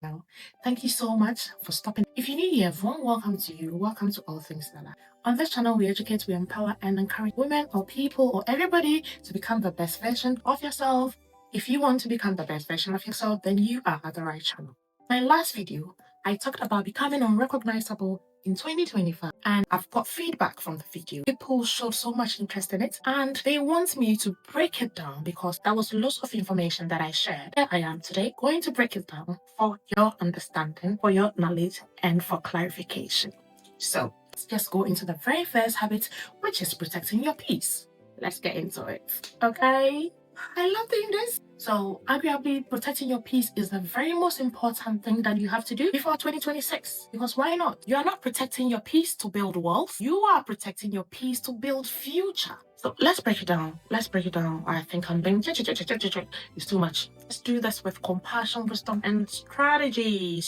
channel. Thank you so much for stopping. If you're new here, warm welcome to you. Welcome to All Things Nana. On this channel, we educate, we empower, and encourage women or people or everybody to become the best version of yourself. If you want to become the best version of yourself, then you are at the right channel. My last video, I talked about becoming unrecognizable in 2025, and I've got feedback from the video. People showed so much interest in it and they want me to break it down because there was lots of information that I shared. Here I am today going to break it down for your understanding, for your knowledge, and for clarification. So let's just go into the very first habit, which is protecting your peace. Let's get into it. Okay, I love doing this. So arguably, protecting your peace is the very most important thing that you have to do before 2026. Because why not? You are not protecting your peace to build wealth. You are protecting your peace to build future. So let's break it down. Let's break it down. I think I'm being it's too much. Let's do this with compassion, wisdom, and strategy.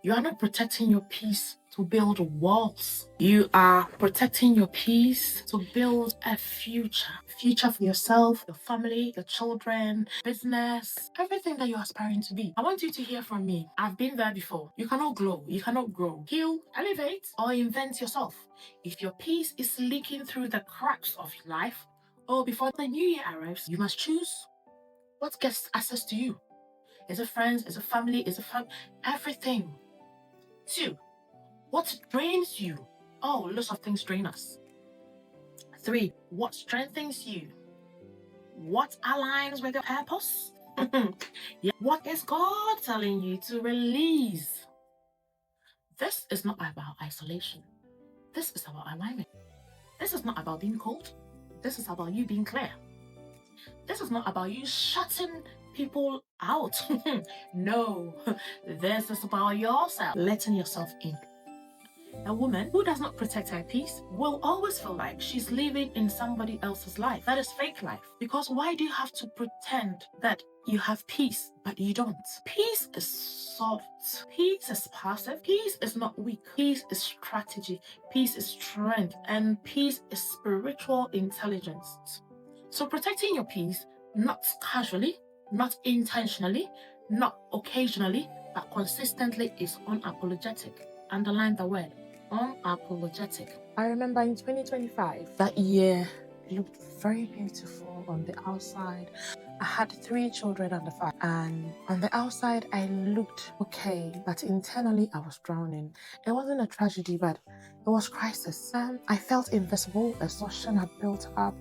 You are not protecting your peace to build walls. You are protecting your peace to build a future for yourself, your family, your children, business, everything that you're aspiring to be. I want you to hear from me. I've been there before. You cannot glow, you cannot grow, heal, elevate, or invent yourself if your peace is leaking through the cracks of life. Or before the new year arrives, you must choose what gets access to you. Is it friends? Is it family? Is it everything? 2. What drains you? Oh, lots of things drain us. 3. What strengthens you? What aligns with your purpose? Yeah. What is God telling you to release? This is not about isolation. This is about alignment. This is not about being cold. This is about you being clear. This is not about you shutting people out. No, this is about yourself, letting yourself in. A woman who does not protect her peace will always feel like she's living in somebody else's life. That is fake life. Because why do you have to pretend that you have peace, but you don't? Peace is soft. Peace is passive. Peace is not weak. Peace is strategy. Peace is strength. And peace is spiritual intelligence. So protecting your peace, not casually, not intentionally, not occasionally, but consistently, is unapologetic. Underline the word unapologetic. I remember in 2025, that year looked very beautiful on the outside. I had 3 children under 5, and on the outside I looked okay, but internally I was drowning. It wasn't a tragedy, but it was crisis. I felt invisible, exhaustion had built up,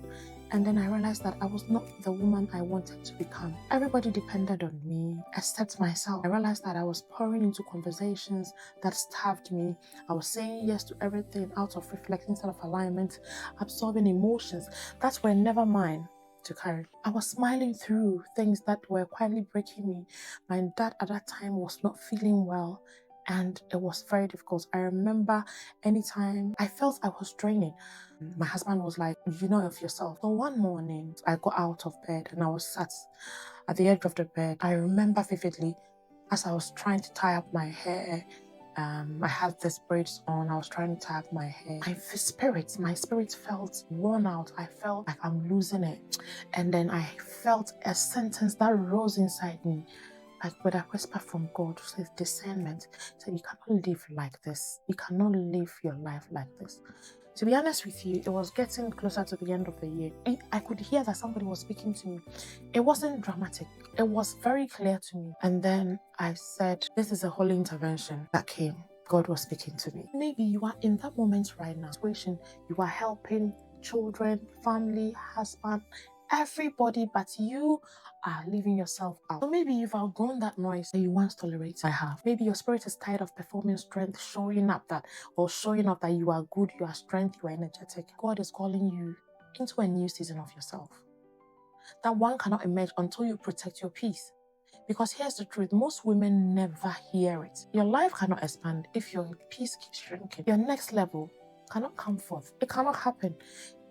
and then I realized that I was not the woman I wanted to become. Everybody depended on me, except myself. I realized that I was pouring into conversations that starved me. I was saying yes to everything out of reflex instead of alignment, absorbing emotions that were never mine to carry. I was smiling through things that were quietly breaking me. My dad at that time was not feeling well, and it was very difficult. I remember anytime I felt I was draining, my husband was like, you know of yourself. So one morning, I got out of bed and I was sat at the edge of the bed. I remember vividly as I was trying to tie up my hair. I had this braids on. I was trying to tie up my hair. My spirit felt worn out. I felt like I'm losing it. And then I felt a sentence that rose inside me, like with a whisper from God, says discernment. So you cannot live like this. You cannot live your life like this. To be honest with you, it was getting closer to the end of the year. I could hear that somebody was speaking to me. It wasn't dramatic. It was very clear to me. And then I said, this is a holy intervention that came. God was speaking to me. Maybe you are in that moment right now, situation, you are helping children, family, husband, everybody, but you are leaving yourself out. So maybe you've outgrown that noise that you once tolerated. I have. Maybe your spirit is tired of performing strength, showing up that you are good, you are strength, you are energetic. God is calling you into a new season of yourself. That one cannot emerge until you protect your peace. Because here's the truth, most women never hear it. Your life cannot expand if your peace keeps shrinking. Your next level cannot come forth. It cannot happen.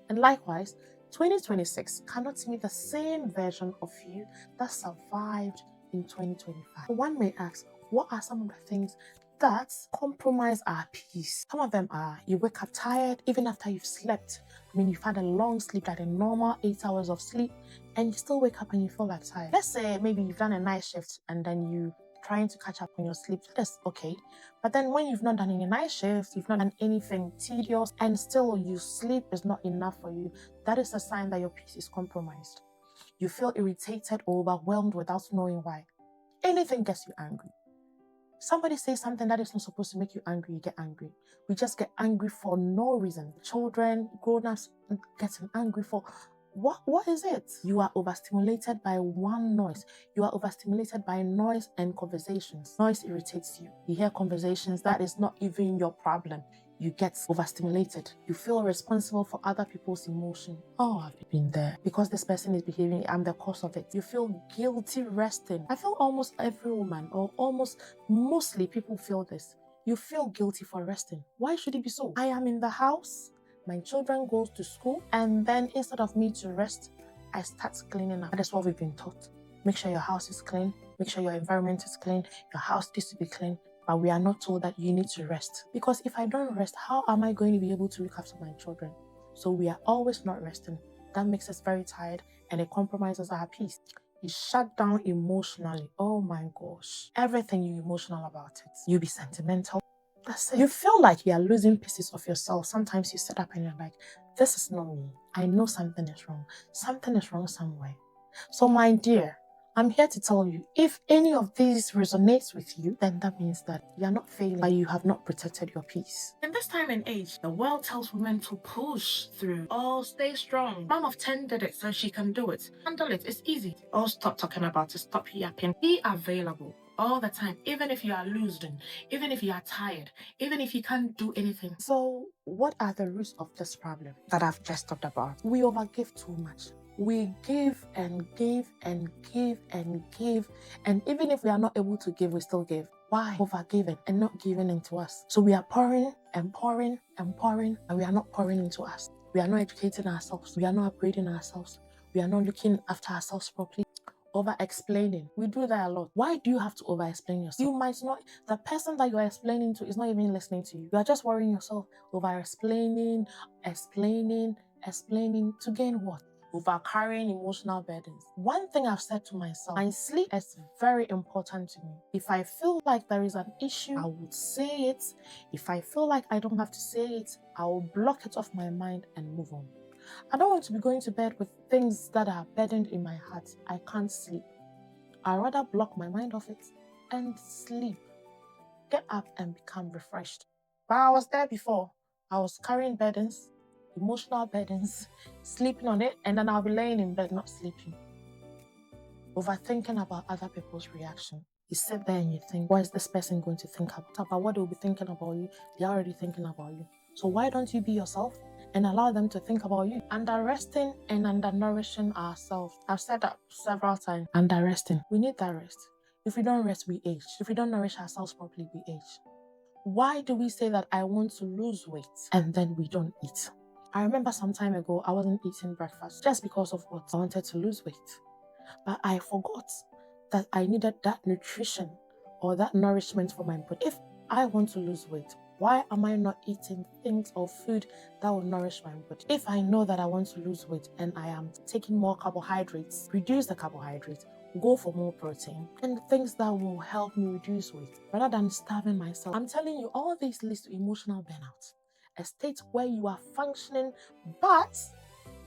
And likewise, 2026 cannot be the same version of you that survived in 2025. One may ask, what are some of the things that compromise our peace? Some of them are, you wake up tired even after you've slept I mean, you've had a long sleep, like a normal 8 hours of sleep, and you still wake up and you feel like tired. Let's say maybe you've done a night shift and then you trying to catch up on your sleep. That's okay. But then when you've not done any night shifts, you've not done anything tedious, and still you sleep is not enough for you, that is a sign that your peace is compromised. You feel irritated or overwhelmed without knowing why. Anything gets you angry. Somebody says something that is not supposed to make you angry, you get angry. We just get angry for no reason. Children, grown-ups getting angry for what is it? You are overstimulated by one noise. You are overstimulated by noise and conversations. Noise irritates you. You hear conversations that is not even your problem. You get overstimulated. You feel responsible for other people's emotion. Oh, I've been there. Because this person is behaving, I'm the cause of it. You feel guilty resting. I feel almost every woman, or almost mostly people feel this. You feel guilty for resting. Why should it be so? I am in the house, my children go to school, and then instead of me to rest, I start cleaning up. That's what we've been taught. Make sure your house is clean. Make sure your environment is clean. Your house needs to be clean. But we are not told that you need to rest. Because if I don't rest, how am I going to be able to look after my children? So we are always not resting. That makes us very tired, and it compromises our peace. You shut down emotionally. Oh my gosh. Everything you're emotional about it. You be sentimental. That's it. You feel like you are losing pieces of yourself. Sometimes you sit up and you're like, this is not me. I know something is wrong. Something is wrong somewhere. So my dear, I'm here to tell you, if any of these resonates with you, then that means that you're not failing, but you have not protected your peace. In this time and age, the world tells women to push through. Oh, stay strong. Mom of 10 did it, so she can do it. Handle it. It's easy. Oh, stop talking about it. Stop yapping. Be available all the time, even if you are losing, even if you are tired, even if you can't do anything. So what are the roots of this problem that I've just talked about? We overgive too much. We give and give and give and give, and even if we are not able to give, we still give. Why? Overgiving and not giving into us. So we are pouring and pouring and pouring, and we are not pouring into us. We are not educating ourselves. We are not upgrading ourselves. We are not looking after ourselves properly. Over-explaining. We do that a lot. Why do you have to over-explain yourself? You might not, the person that you are explaining to is not even listening to you. You are just worrying yourself, over-explaining, explaining to gain what? Over carrying emotional burdens. One thing I've said to myself, my sleep is very important to me. If I feel like there is an issue, I would say it. If I feel like I don't have to say it, I will block it off my mind and move on. I don't want to be going to bed with things that are burdened in my heart. I can't sleep. I'd rather block my mind off it and sleep. Get up and become refreshed. But I was there before. I was carrying burdens, emotional burdens, sleeping on it, and then I'll be laying in bed not sleeping. Overthinking about other people's reaction. You sit there and you think, what is this person going to think about what they'll be thinking about you? They're already thinking about you. So why don't you be yourself and allow them to think about you? Under-resting and under-nourishing ourselves. I've said that several times. Under-resting. We need that rest. If we don't rest, we age. If we don't nourish ourselves properly, we age. Why do we say that I want to lose weight and then we don't eat? I remember some time ago, I wasn't eating breakfast just because of what? I wanted to lose weight. But I forgot that I needed that nutrition or that nourishment for my body. If I want to lose weight, why am I not eating things or food that will nourish my body? If I know that I want to lose weight and I am taking more carbohydrates, reduce the carbohydrates, go for more protein and things that will help me reduce weight rather than starving myself. I'm telling you, all this leads to emotional burnout, a state where you are functioning but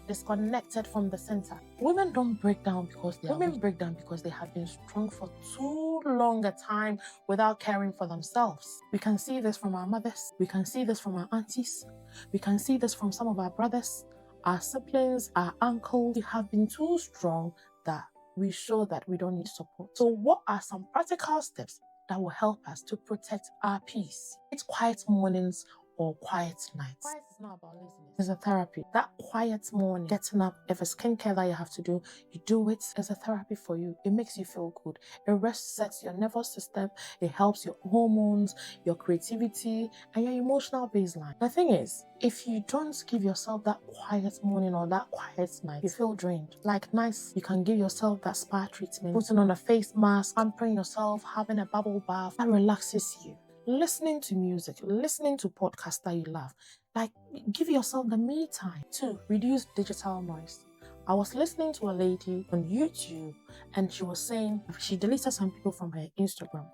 disconnected from the center. Women don't break down because they are weak. Women break down because they have been strong for too long a time without caring for themselves. We can see this from our mothers. We can see this from our aunties. We can see this from some of our brothers, our siblings, our uncles. We have been too strong that we show that we don't need support. So what are some practical steps that will help us to protect our peace? It's quiet mornings or quiet nights. Quiet is not about laziness. It's a therapy. That quiet morning, getting up, if it's skincare that you have to do, you do it as a therapy for you. It makes you feel good. It resets your nervous system. It helps your hormones, your creativity, and your emotional baseline. The thing is, if you don't give yourself that quiet morning or that quiet night, you feel drained. Like nice, you can give yourself that spa treatment, putting on a face mask, pampering yourself, having a bubble bath that relaxes you. listening to music, listening to podcasts that you love. Like, give yourself the me time. 2, reduce digital noise. I was listening to a lady on YouTube and she was saying she deleted some people from her Instagram.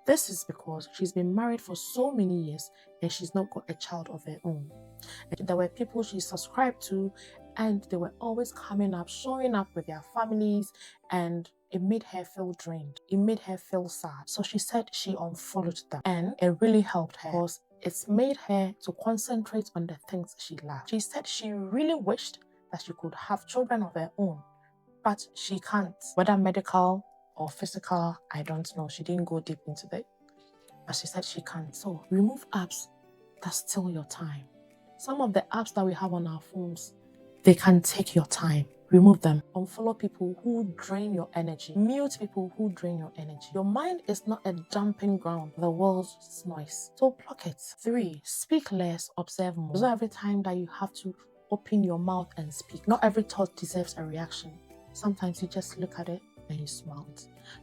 This is because she's been married for so many years and she's not got a child of her own. And there were people she subscribed to and they were always coming up, showing up with their families, and it made her feel drained. It made her feel sad. So she said she unfollowed them and it really helped her because it's made her to concentrate on the things she loved. She said she really wished that she could have children of her own, but she can't. Whether medical or physical, I don't know. She didn't go deep into that. But she said she can't. So remove apps that steal your time. Some of the apps that we have on our phones, they can take your time. Remove them. Unfollow people who drain your energy. Mute people who drain your energy. Your mind is not a dumping ground for the world's noise. So block it. 3, speak less, observe more. So every time that you have to open your mouth and speak. Not every thought deserves a reaction. Sometimes you just look at it and you smile.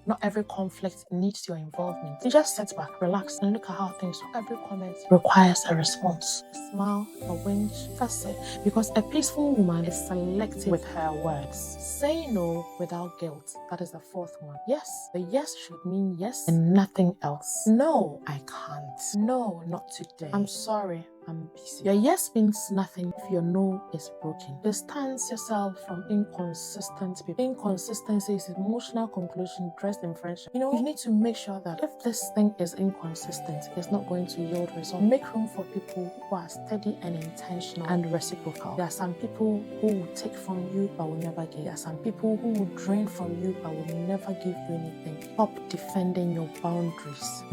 Not every conflict needs your involvement. You just sit back, relax, and look at how things. Every comment requires a response. A smile, a wink, that's it. Because a peaceful woman is selective with her words. Say no without guilt. That is the 4th one. Yes, the yes should mean yes and nothing else. No, I can't. No, not today. I'm sorry, I'm busy. Your yes means nothing if your no is broken. Distance yourself from inconsistent people. Inconsistency is emotional conclusion dressed in friendship. You need to make sure that if this thing is inconsistent, it's not going to yield results. Make room for people who are steady and intentional and reciprocal. There are some people who will take from you but will never give. There are some people who will drain from you but will never give you anything. Stop defending your boundaries.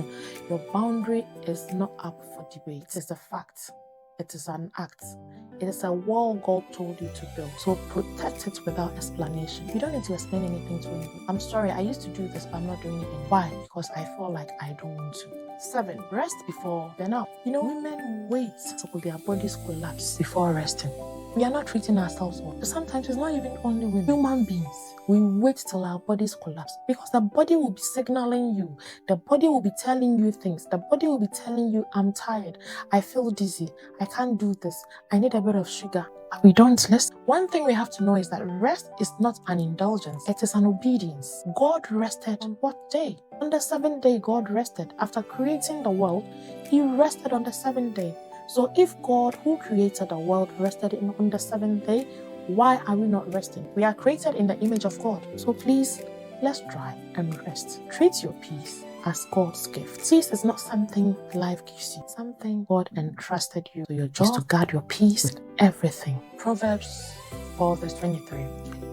Your boundary is not up for debate. It is a fact. It is an act. It is a wall God told you to build. So protect it without explanation. You don't need to explain anything to anyone. I'm sorry, I used to do this, but I'm not doing it anymore. Why? Because I feel like I don't want to. 7, rest before burnout. Women wait till their bodies collapse before resting. We are not treating ourselves well. But sometimes it's not even only women. Human beings. We wait till our bodies collapse because the body will be signaling you. The body will be telling you things. The body will be telling you, I'm tired. I feel dizzy. I can't do this. I need a bit of sugar. We don't listen. One thing we have to know is that rest is not an indulgence. It is an obedience. God rested on what day? On the 7th day, God rested. After creating the world, He rested on the 7th day. So if God, who created the world, rested on the 7th day, why are we not resting? We are created in the image of God. So please, let's try and rest. Treat your peace as God's gift. Peace is not something life gives you. Something God entrusted you. So your job is to guard your peace with everything. Proverbs 4 verse 23.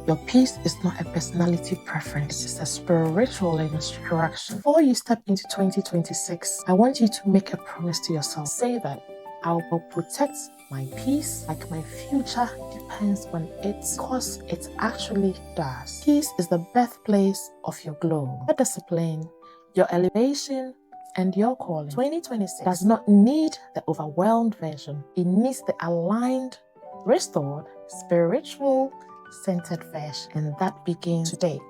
Your peace is not a personality preference. It's a spiritual instruction. Before you step into 2026, I want you to make a promise to yourself. Say that I will protect my peace like my future depends on it, because it actually does. Peace is the birthplace of your glow, your discipline, your elevation, and your calling. 2026 does not need the overwhelmed version. It needs the aligned, restored, spiritual, centered version. And that begins today.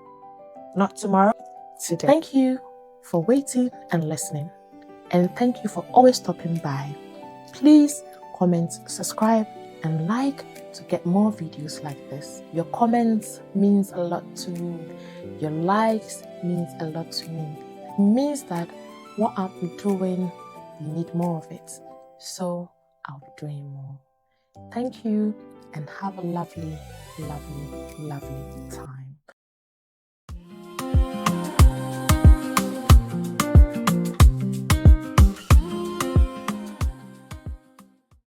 Not tomorrow, today. Thank you for waiting and listening. And thank you for always stopping by. Please comment, subscribe, and like to get more videos like this. Your comments means a lot to me. Your likes means a lot to me. It means that what I'm doing, you need more of it. So I'll be doing more. Thank you and have a lovely, lovely, lovely time.